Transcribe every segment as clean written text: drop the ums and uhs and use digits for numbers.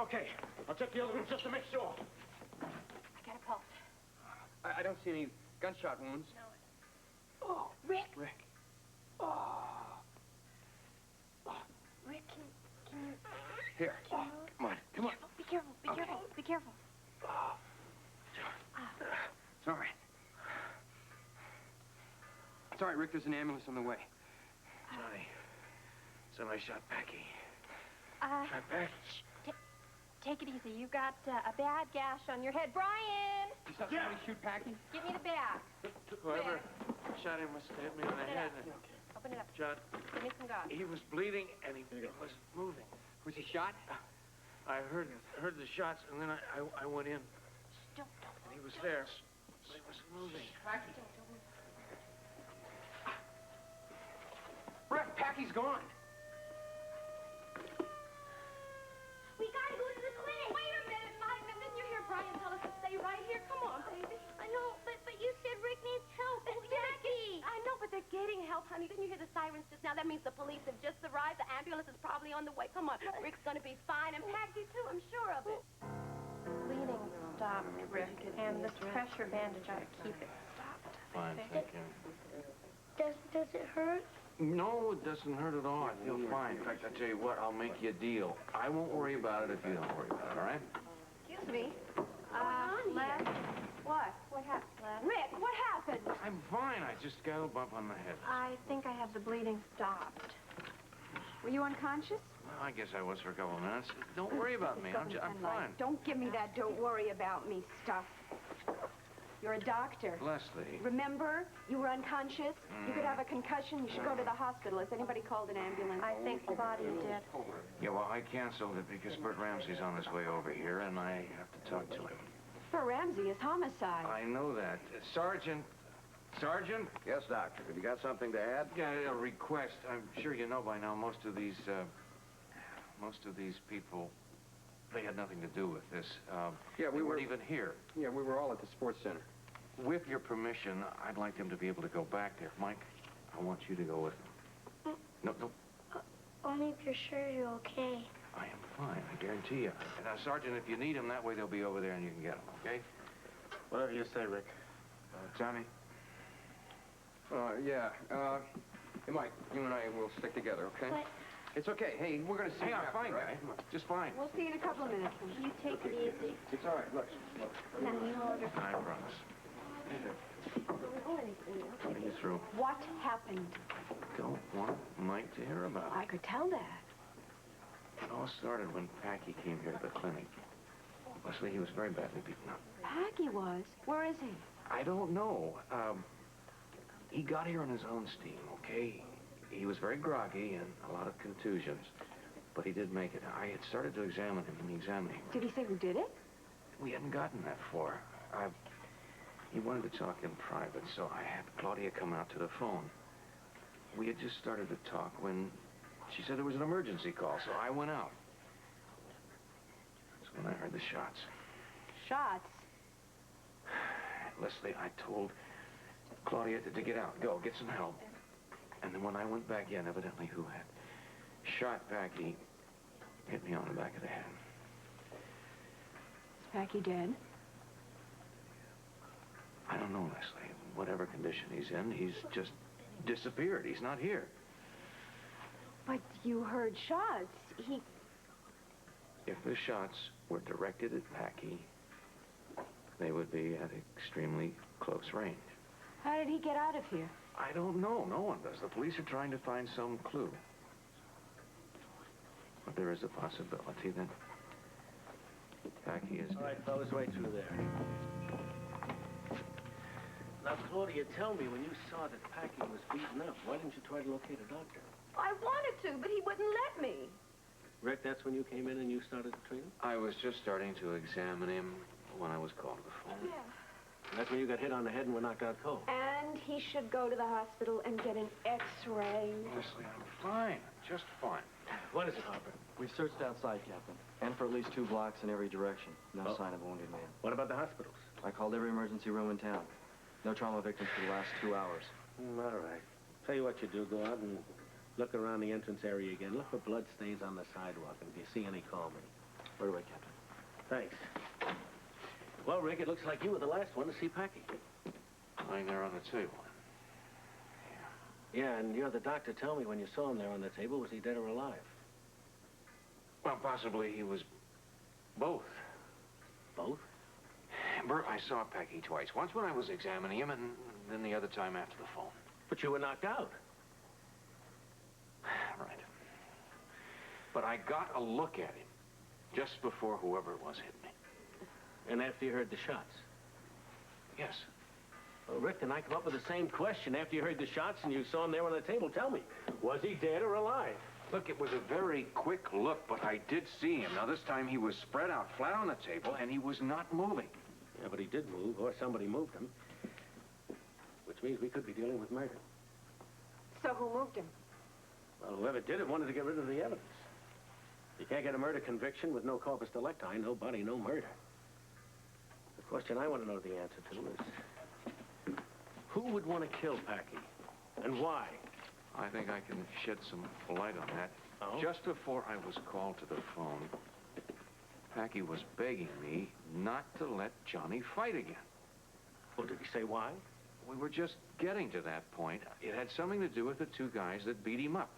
Okay. I'll check the other rooms just to make sure. I got a pulse. I don't see any gunshot wounds. No. Oh, Rick. Rick. Oh. Rick, can you... Here. Can you... Come on. Come on. Be careful. Be Okay. careful. Be careful. It's all right. It's all right, Rick. There's an ambulance on the way. Johnny. Somebody shot Packey. Shot Packey. Take it easy. You got a bad gash on your head. Brian! You saw somebody shoot Packey? Give me the bag. Whoever shot him must have hit me on the head. Open it up. John, Give me some gauze. he was bleeding and he wasn't moving. Was he shot? I heard the shots and then I went in. Don't. And he was there, but he wasn't moving. Packey. Rick, Packey's gone. We gotta go to the clinic. Wait a minute, Mike. Didn't you hear Brian tell us to stay right here? Come on, baby. I know, but you said Rick needs help. It's Packey. I know, but they're getting help, honey. Didn't you hear the sirens just now? That means the police have just arrived. The ambulance is probably on the way. Come on. Rick's gonna be fine, and Packey, too. I'm sure of it. Bleeding stopped, Rick, and this pressure bandage ought to keep it stopped. Fine, thank you. Does it hurt? No, it doesn't hurt at all. I feel fine. In fact, I tell you what, I'll make you a deal. I won't worry about it if you don't worry about it, all right? Excuse me. Les? What? What happened, Les? Rick, what happened? I'm fine. I just got a bump on the head. I think I have the bleeding stopped. Were you unconscious? Well, I guess I was for a couple of minutes. Don't worry about me. I'm fine. Don't give me that don't worry about me stuff. You're a doctor. Lesley. Remember, you were unconscious. You could have a concussion. You should go to the hospital. Has anybody called an ambulance? I think Claudia did. Yeah, well, I canceled it because Bert Ramsey's on his way over here, and I have to talk to him. Bert Ramsey is homicide. I know that. Sergeant? Yes, Doctor. Have you got something to add? Yeah, a request. I'm sure you know by now most of these people, they had nothing to do with this. Yeah, we weren't even here. Yeah, we were all at the sports center. With your permission, I'd like them to be able to go back there. Mike, I want you to go with them. No. Only if you're sure you're okay. I am fine, I guarantee you. Now, Sergeant, if you need them, that way they'll be over there and you can get them, okay? Whatever you say, Rick. Johnny? Yeah. Hey, Mike, you and I will stick together, okay? But It's okay. Hey, we're going to see Hey, you I'm after, fine, right? guy. Just fine. We'll see you in a couple of minutes. you take it easy. It's all right. Look. Now you hold her. I promise. Are you through? What happened? Don't want Mike to hear about it. I could tell that. It all started when Packey came here to the clinic. Lesley, he was very badly beaten up. Packey was. Where is he? I don't know. He got here on his own steam, okay? He was very groggy and a lot of contusions, but he did make it. I had started to examine him in the examining room. Did he say who did it? We hadn't gotten that far. He wanted to talk in private, so I had Claudia come out to the phone. We had just started to talk when she said there was an emergency call, so I went out. That's when I heard the shots. Shots? Lesley, I told Claudia to get out. Go, get some help. And then when I went back in, evidently who had shot Packey hit me on the back of the head. Is Packey dead? I don't know, Lesley. Whatever condition he's in, he's just disappeared. He's not here. But you heard shots. If the shots were directed at Packey, they would be at extremely close range. How did he get out of here? I don't know. No one does. The police are trying to find some clue. But there is a possibility that Packey is dead. All right, fellas, right through there. Now, Claudia, tell me, when you saw that Packey was beaten up, why didn't you try to locate a doctor? I wanted to, but he wouldn't let me. Rick, that's when you came in and you started to treat him? I was just starting to examine him when I was called to the phone. Yeah. And that's when you got hit on the head and were knocked out cold. And he should go to the hospital and get an X-ray. Lesley, I'm fine. Just fine. What is it, Harper? We've searched outside, Captain, and for at least 2 blocks in every direction. No sign of a wounded man. What about the hospitals? I called every emergency room in town. No trauma victims for the last 2 hours. All right. Tell you what you do. Go out and look around the entrance area again. Look for blood stains on the sidewalk. And if you see any, call me. Right away, Captain. Thanks. Well, Rick, it looks like you were the last one to see Packey. Lying there on the table. Yeah, and you're the doctor. Tell me, when you saw him there on the table, was he dead or alive? Well, possibly he was both. Both? Bert, I saw Packey twice. Once when I was examining him, and then the other time after the phone. But you were knocked out. Right. But I got a look at him just before whoever it was hit me. And after you heard the shots? Yes. Well, Rick, then I come up with the same question. After you heard the shots and you saw him there on the table, tell me, was he dead or alive? Look, it was a very quick look, but I did see him. Now, this time he was spread out flat on the table, and he was not moving. Yeah, but he did move, or somebody moved him. Which means we could be dealing with murder. So who moved him? Well, whoever did it wanted to get rid of the evidence. You can't get a murder conviction with no corpus delicti, no body, no murder. The question I want to know the answer to is, who would want to kill Packey, and why? I think I can shed some light on that. Oh? Just before I was called to the phone, Packey was begging me not to let Johnny fight again. Well, did he say why? We were just getting to that point. It had something to do with the two guys that beat him up.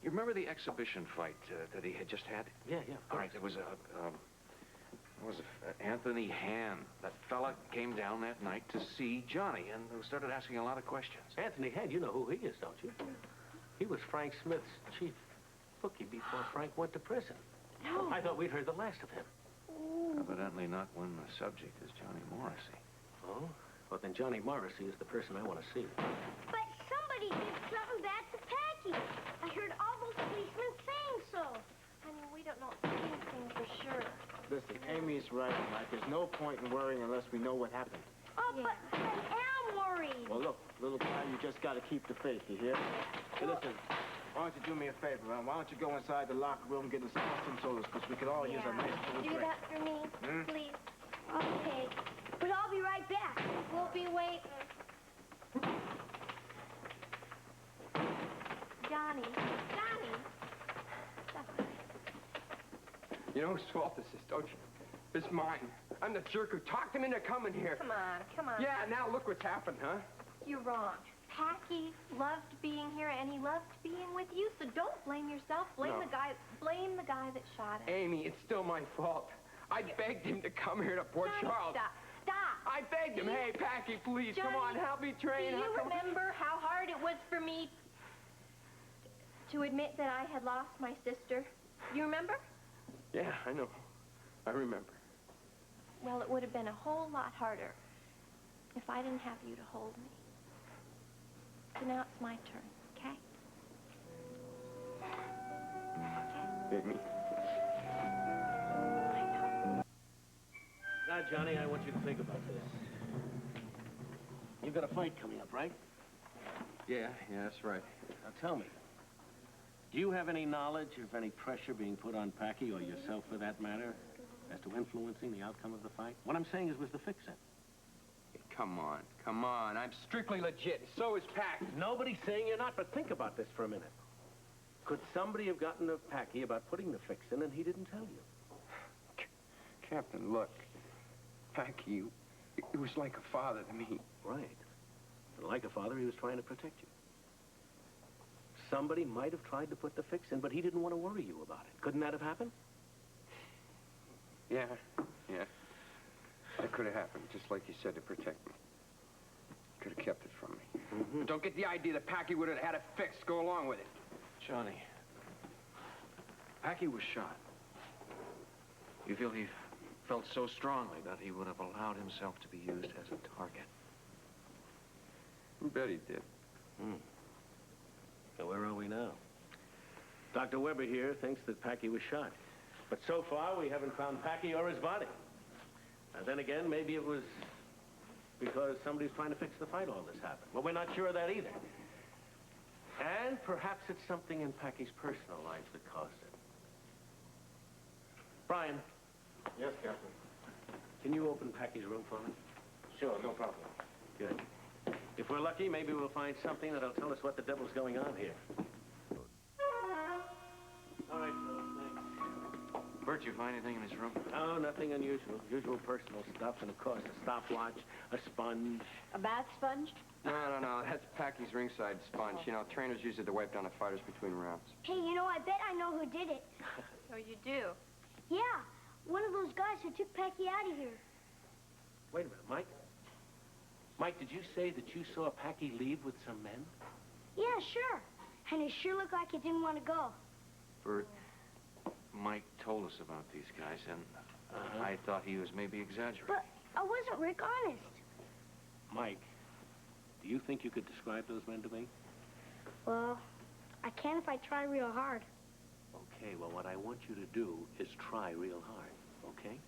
You remember the exhibition fight that he had just had? Yeah, of All course. right, there was Anthony Han. That fella came down that night to see Johnny and started asking a lot of questions. Anthony Head, you know who he is, don't you? He was Frank Smith's chief bookie before Frank went to prison. No. I thought we'd heard the last of him. Evidently not when the subject is Johnny Morrissey. Oh? Well, then Johnny Morrissey is the person I want to see. But somebody did something bad to Packey. I heard all those policemen saying so. I mean, we don't know anything for sure. Listen, Amy's right, Mike. There's no point in worrying unless we know what happened. Oh, Yeah. but I am worried. Well, look, little guy, you just got to keep the faith, you hear? Hey, listen, why don't you do me a favor, huh? Why don't you go inside the locker room and get us some sodas, because we could all use a nice cool Do drink. that for me, Hmm? please. Okay. But I'll be right back. We'll be waiting. Johnny. You know whose fault this is, don't you? It's mine. I'm the jerk who talked him into coming here. Come on. Yeah, now look what's happened, huh? You're wrong. Packey loved being here, and he loved being with you, so don't blame yourself. Blame No. the guy that shot him. Amy, it's still my fault. I begged him to come here to Port Johnny, Charles. Stop. I begged him, hey, Packey, please, come on, Johnny, help me train. Do you How come- remember how hard it was for me to admit that I had lost my sister? You remember? Yeah, I know. I remember. Well, it would have been a whole lot harder if I didn't have you to hold me. So now it's my turn, okay? Amy. I know. Now, Johnny, I want you to think about this. You've got a fight coming up, right? Yeah, that's right. Now, tell me, do you have any knowledge of any pressure being put on Packey, or yourself for that matter, as to influencing the outcome of the fight? What I'm saying is, was the fix-in? Come on. I'm strictly legit. So is Packey. Nobody's saying you're not, but think about this for a minute. Could somebody have gotten to Packey about putting the fix-in and he didn't tell you? Captain, look. Packey, it was like a father to me. Right. And like a father, he was trying to protect you. Somebody might have tried to put the fix-in, but he didn't want to worry you about it. Couldn't that have happened? Yeah. That could have happened, just like you said, to protect me. Could have kept it from me. Mm-hmm. Don't get the idea that Packey would have had it fixed. Go along with it. Johnny, Packey was shot. You feel he felt so strongly that he would have allowed himself to be used as a target? I bet he did. So where are we now? Dr. Weber here thinks that Packey was shot. But so far, we haven't found Packey or his body. And then again, maybe it was because somebody's trying to fix the fight all this happened. Well, we're not sure of that either. And perhaps it's something in Packey's personal life that caused it. Brian, Yes, Captain. can you open Packey's room for me? Sure, no problem. Good. If we're lucky, maybe we'll find something that'll tell us what the devil's going on here. All right, fellas, thanks. Bert, you find anything in his room? Oh, nothing unusual. Usual personal stuff, and of course, a stopwatch, a sponge. A bath sponge? No. That's Packey's ringside sponge. You know, trainers use it to wipe down the fighters between rounds. Hey, you know, I bet I know who did it. Oh, you do? Yeah, one of those guys who took Packey out of here. Wait a minute, Mike. Mike, did you say that you saw Packey leave with some men? Yeah, sure. And it sure looked like he didn't want to go. Bert, Mike told us about these guys, and I thought he was maybe exaggerating. But I wasn't, Rick, honest. Mike, do you think you could describe those men to me? Well, I can if I try real hard. Okay, well, what I want you to do is try real hard, okay?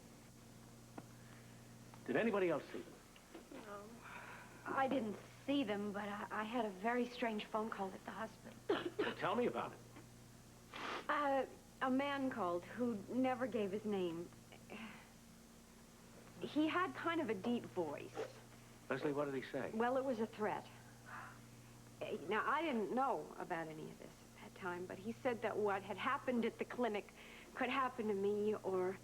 Did anybody else see them? No. I didn't see them, but I had a very strange phone call at the hospital. Well, tell me about it. A man called who never gave his name. He had kind of a deep voice. Leslie, what did he say? Well, it was a threat. Now, I didn't know about any of this at that time, but he said that what had happened at the clinic could happen to me or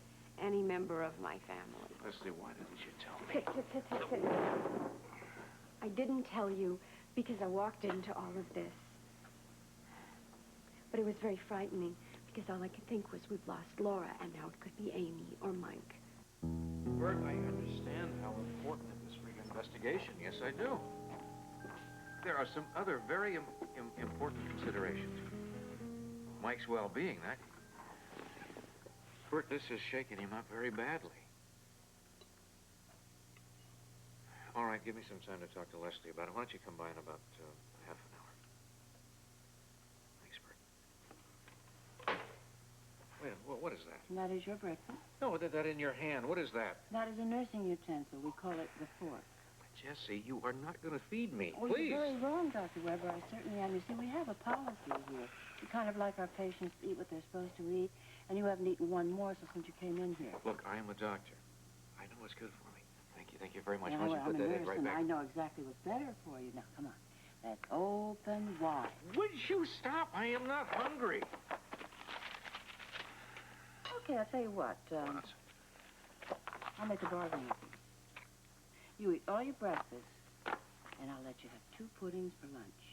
any member of my family. Leslie, why didn't you tell me? Sit. I didn't tell you because I walked into all of this. But it was very frightening because all I could think was we've lost Laura and now it could be Amy or Mike. Bert, I understand how important it is for your investigation. Yes, I do. There are some other very important considerations. Mike's well-being, that... Bert, this is shaking him up very badly. All right, give me some time to talk to Lesley about it. Why don't you come by in about half an hour? Thanks, Bert. Wait, what is that? That is your breakfast. No, that in your hand. What is that? That is a nursing utensil. We call it the fork. Jessie, you are not going to feed me. Oh, Please. you're very wrong, Dr. Weber. I certainly am. You see, we have a policy here. We kind of like our patients to eat what they're supposed to eat, and you haven't eaten one morsel since you came in here. Look, I am a doctor. I know what's good for me. Thank you very much. Now, Why don't you put I'm a that in nurse, right and back? I know exactly what's better for you. Now, come on. That's open wide. Would you stop? I am not hungry. Okay, I'll tell you what. I'll make a bargain with you. You eat all your breakfast, and I'll let you have 2 puddings for lunch.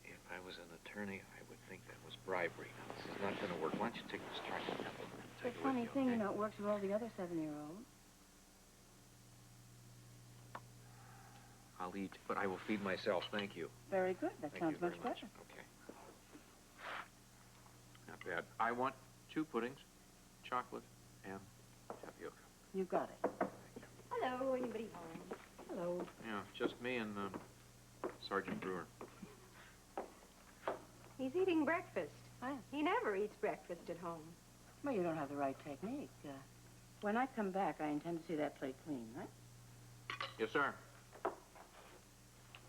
If I was an attorney, I would think that was bribery. Now, this is not going to work. Why don't you take this charge? The funny thing, you know, it works with all the other 7-year-olds. I'll eat, but I will feed myself. Thank you. Very good. That Thank sounds you very much better. Okay. Not bad. I want 2 puddings, chocolate, and tapioca. You got it. Hello, anybody home? Hello. Yeah, just me and Sergeant Brewer. He's eating breakfast. Oh. He never eats breakfast at home. Well, you don't have the right technique. When I come back, I intend to see that plate clean, right? Yes, sir.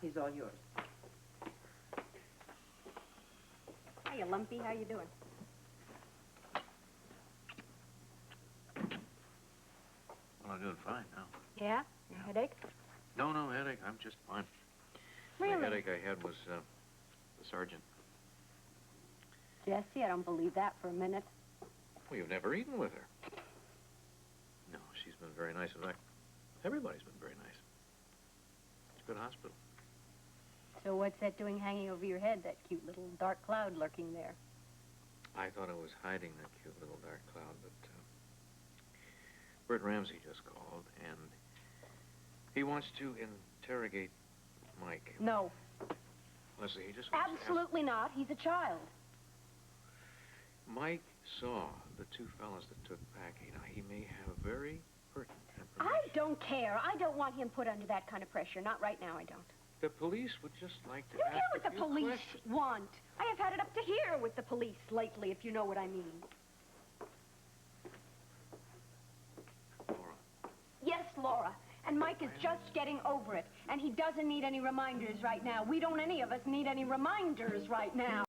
He's all yours. Hiya, Lumpy. How you doing? Well, I'm doing fine now. Yeah? Your headache? No headache. I'm just fine. Really? The headache I had was the sergeant. Jessie, I don't believe that for a minute. Well, you've never eaten with her. No, she's been very nice. In fact, everybody's been very nice. It's a good hospital. So what's that doing hanging over your head, that cute little dark cloud lurking there? I thought I was hiding that cute little dark cloud, but Bert Ramsey just called, and he wants to interrogate Mike. No. Leslie, he just wants Absolutely not. He's a child. Mike saw the 2 fellas that took Packey. Now, he may have very pertinent information. I don't care. I don't want him put under that kind of pressure. Not right now, I don't. The police would just like to I don't care ask what a the few police questions. want. I have had it up to here with the police lately, if you know what I mean. Laura. Yes, Laura. And Mike is just getting over it. And he doesn't need any reminders right now. We don't any of us need any reminders right now.